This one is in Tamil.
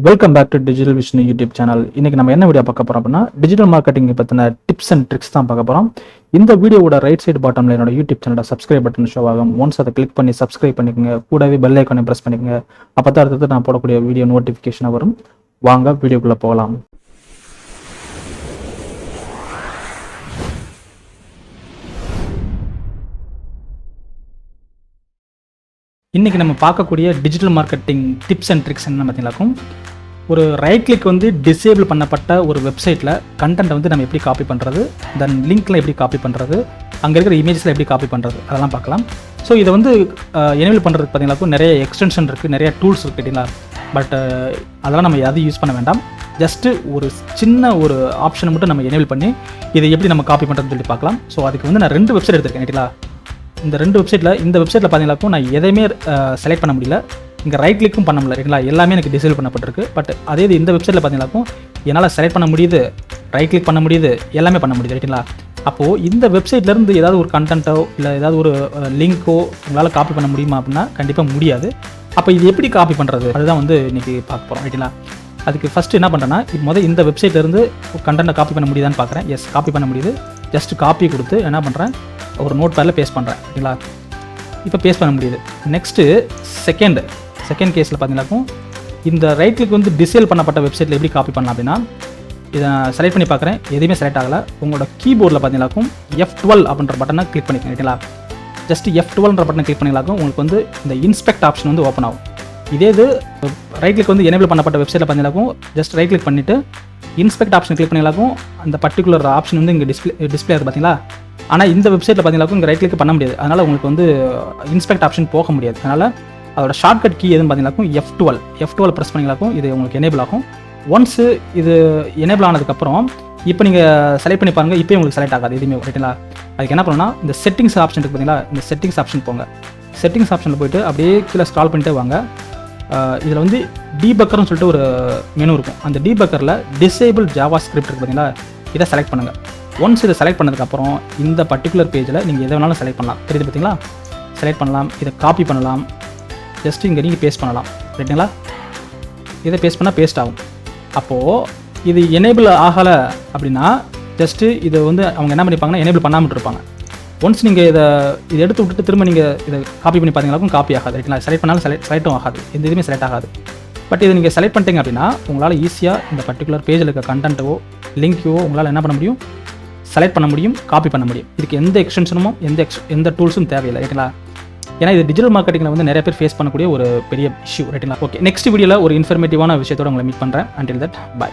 Welcome back to digital Vishnu YouTube channel. இன்னைக்கு நம்ம என்ன வீடியோ பார்க்க போறோம் அப்படின்னா டிஜிட்டல் மார்க்கெட்டிங் பற்றின டிப்ஸ் அண்ட் ட்ரிக்ஸ் தான் பார்க்க போறோம். இந்த வீடியோவோட ரைட் சைடு பாட்டம்ல என்னோட யூடியூப் சேனலோட சப்ஸ்கிரைப் பட்டன் ஷோ ஆகும். ஒன்ஸ் அதை கிளிக் பண்ணி சப்ஸ்கிரைப் பண்ணிக்கோங்க. கூடவே பெல் ஐக்கானை பிரஸ் பண்ணிக்கோங்க. அப்போ தான் அடுத்தது நான் போடக்கூடிய வீடியோ நோட்டிஃபிகேஷன் வரும். வாங்க வீடியோக்குள்ள போகலாம். இன்றைக்கி நம்ம பார்க்கக்கூடிய digital marketing tips and tricks என்ன பார்த்தீங்களாக்கும், ஒரு ரைட் கிளிக் வந்து டிசேபிள் பண்ணப்பட்ட ஒரு வெப்சைட்டில் கண்டென்ட்டை வந்து நம்ம எப்படி காப்பி பண்ணுறது, தென் லிங்க்கில் எப்படி காப்பி பண்ணுறது, அங்கே இருக்கிற இமேஜஸில் எப்படி காப்பி பண்ணுறது, அதெல்லாம் பார்க்கலாம். ஸோ இதை வந்து எனேபிள் பண்ணுறதுக்கு பார்த்தீங்கன்னாக்கும் நிறைய எக்ஸ்டென்ஷன் இருக்குது, நிறைய டூல்ஸ் இருக்குது கேட்டிங்களா. பட் அதெல்லாம் நம்ம எதையும் யூஸ் பண்ண வேண்டாம். ஜஸ்ட்டு ஒரு சின்ன ஒரு ஆப்ஷனை மட்டும் நம்ம எனேபிள் பண்ணி இதை எப்படி நம்ம காப்பி பண்ணுறதுன்னு சொல்லி பார்க்கலாம். ஸோ அதுக்கு வந்து நான் 2 வெப்சைட் எடுத்திருக்கேன் கேட்டிங்களா. இந்த 2 வெப்சைட்டில் பார்த்தீங்கன்னாக்கும் நான் எதையுமே செலக்ட் பண்ண முடியல, இங்கே ரைட் கிளிக்கும் பண்ண முடியல சரிங்களா. எல்லாமே எனக்கு டிசேபிள் பண்ணப்பட்டிருக்கு. பட் அதே இந்த வெப்சைட்டில் பார்த்தீங்கன்னாக்கும் என்னால் செலக்ட் பண்ண முடியுது, ரைட் கிளிக் பண்ண முடியுது, எல்லாமே பண்ண முடியுது ரைட்டுங்களா. அப்போது இந்த வெப்சைட்லேருந்து ஏதாவது ஒரு கண்டென்ட்டோ இல்லை ஏதாவது ஒரு லிங்க்கோ உங்களால் காப்பி பண்ண முடியுமா அப்படின்னா கண்டிப்பாக முடியாது. அப்போ இது எப்படி காப்பி பண்ணுறது அதுதான் வந்து இன்றைக்கி பார்க்க போகிறோம் ரைட்டுங்களா. அதுக்கு ஃபஸ்ட்டு என்ன பண்ணுறேன்னா, இந்த வெப்சைட்லேருந்து கண்டென்ட்டை காப்பி பண்ண முடியுதான்னு பார்க்குறேன். எஸ், காப்பி பண்ண முடியுது. ஜஸ்ட் காப்பி கொடுத்து என்ன பண்ணுறேன், ஒரு நோட் பேடில் பேஸ்ட் பண்ணுறேன் ஓகேங்களா. இப்போ பேஸ்ட் பண்ண முடியுது. நெக்ஸ்ட்டு செகண்ட் கேஸில் பார்த்தீங்கன்னாக்கும் இந்த ரைட் கிளிக் வந்து டிசேபிள் பண்ணப்பட்ட வெப்சைட்டில் எப்படி காப்பி பண்ணலாம் அப்படின்னா, இதை நான் செலக்ட் பண்ணி பார்க்குறேன், எதுவுமே செலக்ட் ஆகலை. உங்களோட கீபோர்டில் பார்த்தீங்கன்னாக்கும் F12 அப்படின்ற பட்டனை கிளிக் பண்ணிக்கோங்க ஓகேங்களா. ஜஸ்ட் F12ன்ற பட்டனை கிளிக் பண்ணிங்களாக்கும் உங்களுக்கு வந்து இந்த இன்ஸ்பெக்ட் ஆப்ஷன் வந்து ஓப்பன் ஆகும். இதே இது ரைட் கிளிக் வந்து எனேபிள் பண்ணப்பட்ட வெப்சைட்டில் பார்த்தீங்கன்னாக்கும் ஜஸ்ட் ரைட் கிளிக் பண்ணிவிட்டு இன்ஸ்பெக்ட் ஆப்ஷன் கிளிக் பண்ணிங்களாக்கும் அந்த பர்டிகுலர் ஆப்ஷன் வந்து இங்கே டிஸ்பிளே ஆகுது பார்த்தீங்களா. ஆனால் இந்த வெப்சைட்டில் பார்த்தீங்கன்னாக்கும் இங்கே ரைட் கிளிக் பண்ண முடியாது. அதனால் உங்களுக்கு வந்து இன்ஸ்பெக்ட் ஆப்ஷன் போக முடியாது. அதனால் அதோட ஷார்ட்கட் கீ எதுன்னு பார்த்தீங்கன்னாக்கும் F12 ப்ரெஸ் பண்ணிங்களாக்கும் இது உங்களுக்கு எனேபிள் ஆகும். ஒன்ஸு இது எனேபிள் ஆனதுக்கப்புறம் இப்போ நீங்கள் செலக்ட் பண்ணி பாருங்கள், இப்போ உங்களுக்கு செலக்ட் ஆகாது எதுவுமே ரைட்டுங்களா. அதுக்கு என்ன பண்ணணும்னா இந்த செட்டிங்ஸ் ஆப்ஷன் இருக்குது பார்த்தீங்களா, இந்த செட்டிங்ஸ் ஆப்ஷன் போங்க. செட்டிங்ஸ் ஆப்ஷனில் போய்ட்டு அப்படியே கீழே ஸ்க்ரால் பண்ணிட்டே வாங்க. இதில் வந்து டீபக்கர்னு சொல்லிட்டு ஒரு மெனு இருக்கும். அந்த டீபக்கரில் டிசேபிள் ஜாவா ஸ்கிரிப்ட் இருக்குது பார்த்தீங்களா, இதை செலக்ட் பண்ணுங்கள். ஒன்ஸ் இதை செலக்ட் பண்ணதுக்கப்புறம் இந்த பர்டிகுலர் பேஜில் நீங்கள் எதை வேணாலும் செலக்ட் பண்ணலாம். தெரியுது பார்த்தீங்களா, செலக்ட் பண்ணலாம், இதை காப்பி பண்ணலாம், ஜஸ்ட் இங்கே நீங்கள் பேஸ்ட் பண்ணலாம் ரைட்டுங்களா. இதை பேஸ்ட் பண்ணால் பேஸ்ட் ஆகும். அப்போது இது எனேபிள் ஆகலை அப்படின்னா ஜஸ்ட்டு இதை வந்து அவங்க என்ன பண்ணிப்பாங்கன்னா எனேபிள் பண்ணாமல் இருப்பாங்க. ஒன்ஸ் நீங்கள் இதை எடுத்து விட்டுட்டு திரும்ப நீங்கள் இதை காப்பி பண்ணி பார்த்தீங்கன்னாக்கும் காப்பி ஆகாது ரைட்டுங்களா. செலக்ட் பண்ணாலும் செலக்டும் ஆகாது, எந்த இதுவுமே செலக்ட் ஆகாது. பட் இதை நீங்கள் செலக்ட் பண்ணிட்டீங்க அப்படின்னா உங்களால் ஈஸியாக இந்த பர்டிகுலர் பேஜில் இருக்க கண்டென்ட்டோ லிங்க்கோ உங்களால் என்ன பண்ண முடியும், செலக்ட் பண்ண முடியும், காப்பி பண்ண முடியும். இதுக்கு எந்த எக்ஸ்டென்ஷனும் எந்த டூல்ஸும் தேவையில்லை ரைட்டுங்களா. ஏன்னா இது டிஜிட்டல் மார்க்கெட்டிங்கில் வந்து நிறைய பேர் ஃபேஸ் பண்ணக்கூடிய ஒரு பெரிய இஷ்யூ ரைட்டுங்களா. ஓகே, நெக்ஸ்ட் வீடியோவில் ஒரு இன்ஃபர்மேட்டிவான விஷயத்தோட உங்களை மீட் பண்ணுறேன். Until that by.